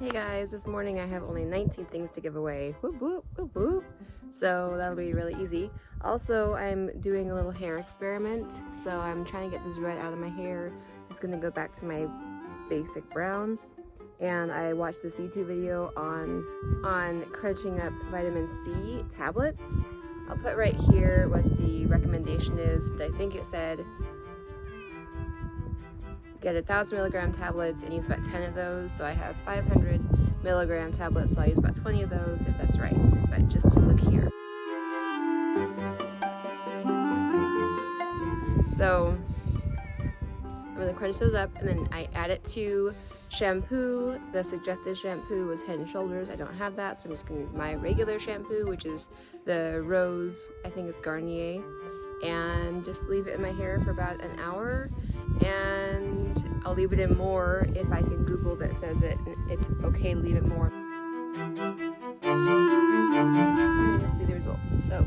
Hey guys, this morning I have only 19 things to give away. Whoop whoop whoop whoop. So that'll be really easy. Also, I'm doing a little hair experiment. So I'm trying to get this red out of my hair. Just gonna go back to my basic brown. And I watched this YouTube video on crunching up vitamin C tablets. I'll put right here what the recommendation is, but I think it said get 1,000 milligram tablets and use about 10 of those. So I have 500 milligram tablets, so I'll use about 20 of those if that's right. But just to look here. So I'm gonna crunch those up and then I add it to shampoo. The suggested shampoo was Head & Shoulders. I don't have that, so I'm just gonna use my regular shampoo, which is the Rose, I think it's Garnier, and just leave it in my hair for about an hour. And I'll leave it in more if I can Google that says it's okay to leave it more. And you'll see the results. So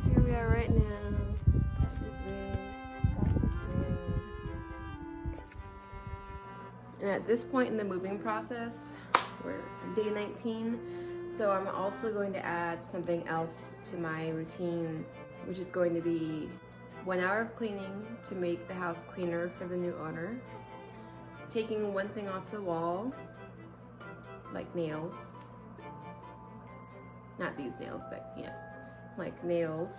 here we are right now. And at this point in the moving process, we're on day 19. So I'm also going to add something else to my routine, which is going to be 1 hour of cleaning to make the house cleaner for the new owner. Taking one thing off the wall, like nails. Not these nails, but yeah, like nails.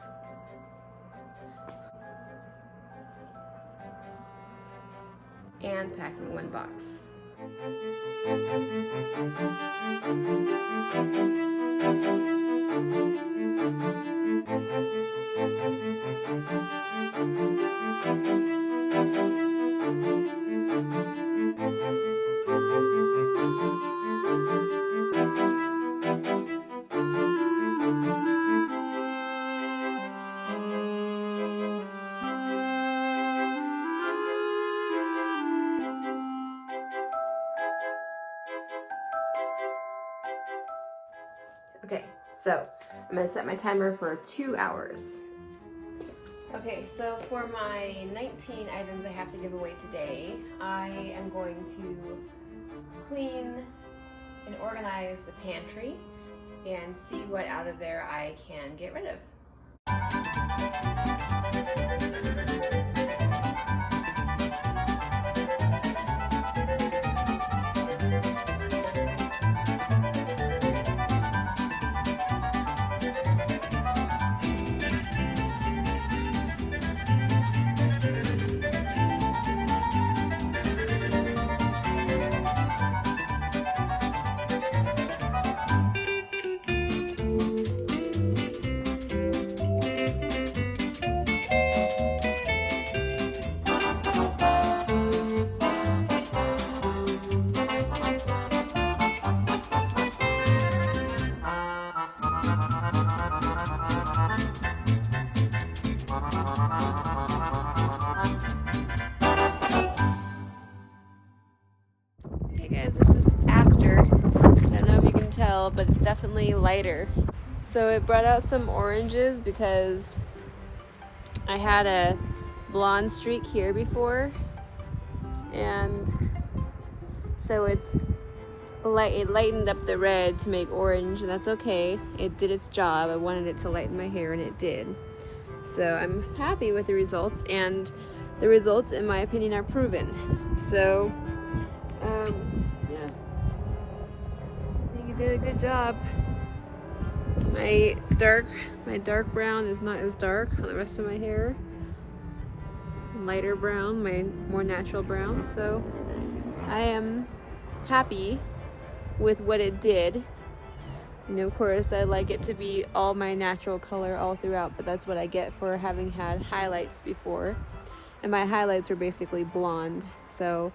And packing one box. Okay, so I'm gonna set my timer for 2 hours. Okay, so for my 19 items I have to give away today, I am going to clean and organize the pantry and see what out of there I can get rid of. Hey guys, this is after. I don't know if you can tell, but it's definitely lighter. So it brought out some oranges because I had a blonde streak here before, and so it lightened up the red to make orange, and that's okay. It did its job. I wanted it to lighten my hair, and it did. So I'm happy with the results, and the results, in my opinion, are proven. So yeah, I think you did a good job. My dark brown is not as dark on the rest of my hair. Lighter brown, my more natural brown. So I am happy with what it did. You know, of course, I like it to be all my natural color all throughout, but that's what I get for having had highlights before. And my highlights are basically blonde, so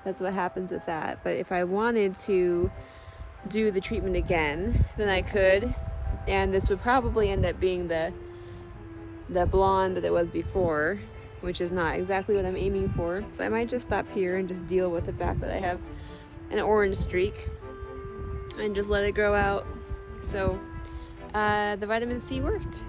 that's what happens with that. But if I wanted to do the treatment again, then I could, and this would probably end up being the blonde that it was before, which is not exactly what I'm aiming for. So I might just stop here and just deal with the fact that I have an orange streak and just let it grow out. So the vitamin C worked.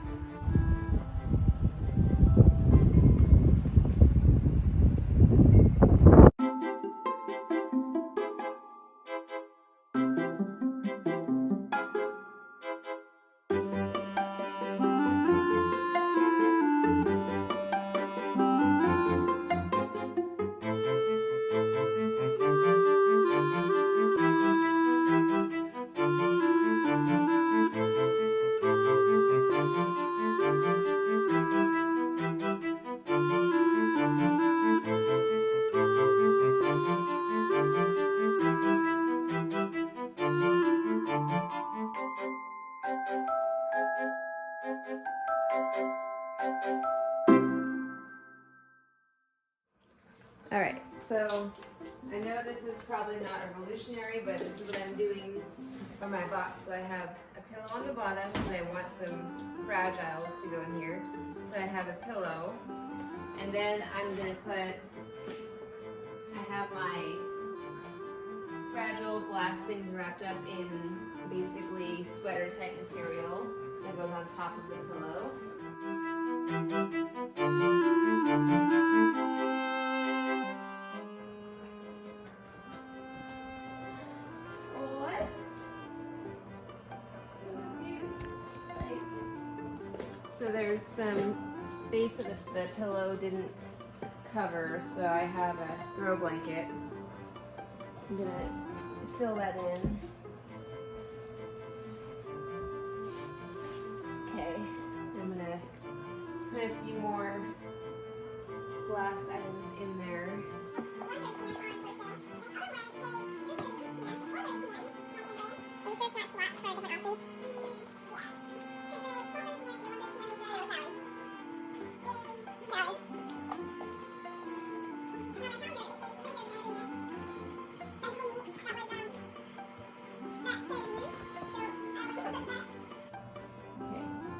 So I know this is probably not revolutionary, but this is what I'm doing for my box. So I have a pillow on the bottom because I want some fragiles to go in here. So I have a pillow, and then I'm gonna put, I have my fragile glass things wrapped up in basically sweater type material that goes on top of the pillow. So there's some space that the pillow didn't cover, so I have a throw blanket. I'm gonna fill that in. Okay, I'm gonna put a few more glass items in there.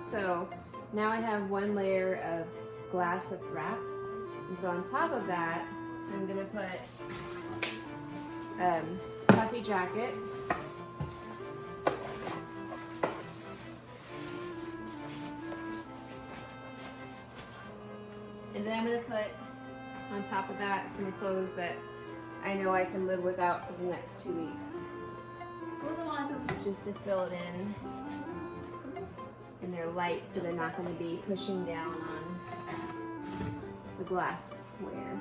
So now I have one layer of glass that's wrapped, and so on top of that I'm gonna put puffy jacket, and then I'm gonna put on top of that some clothes that I know I can live without for the next 2 weeks, just to fill it in. And they're light, so they're not going to be pushing down on the glassware.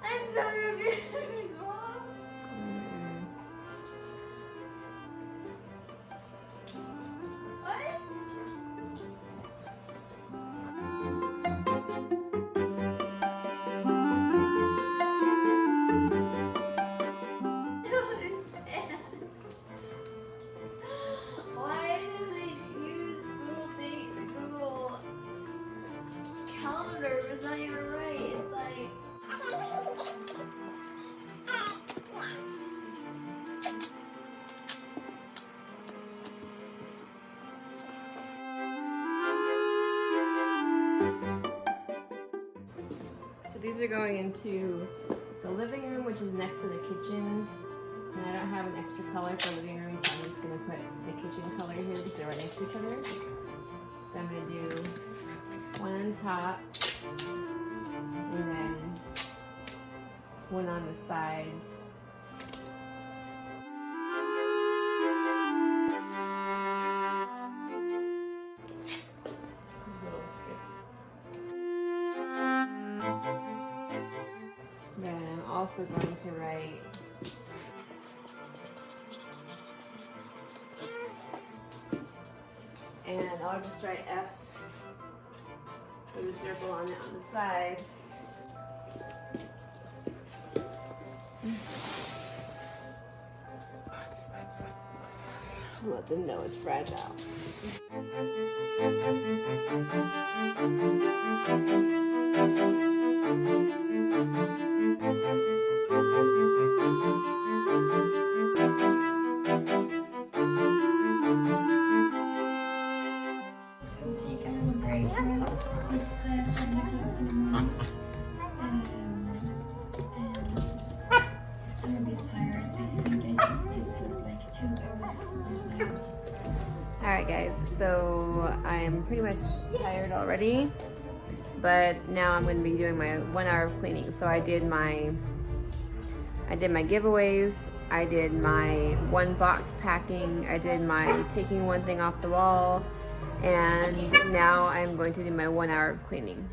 I'm so confused, Mom. It's not even right. It's like so these are going into the living room, which is next to the kitchen. And I don't have an extra color for the living room, so I'm just gonna put the kitchen color here because they're right next to each other. So I'm gonna do one on top, and then one on the sides. Little strips. Then I'm also going to write and I'll just write F with a circle on it on the sides. Let them know it's fragile. Alright guys, so I'm pretty much tired already, but now I'm going to be doing my 1 hour of cleaning. So I did my giveaways, I did my 1 box packing, I did my taking one thing off the wall, and now I'm going to do my 1 hour of cleaning.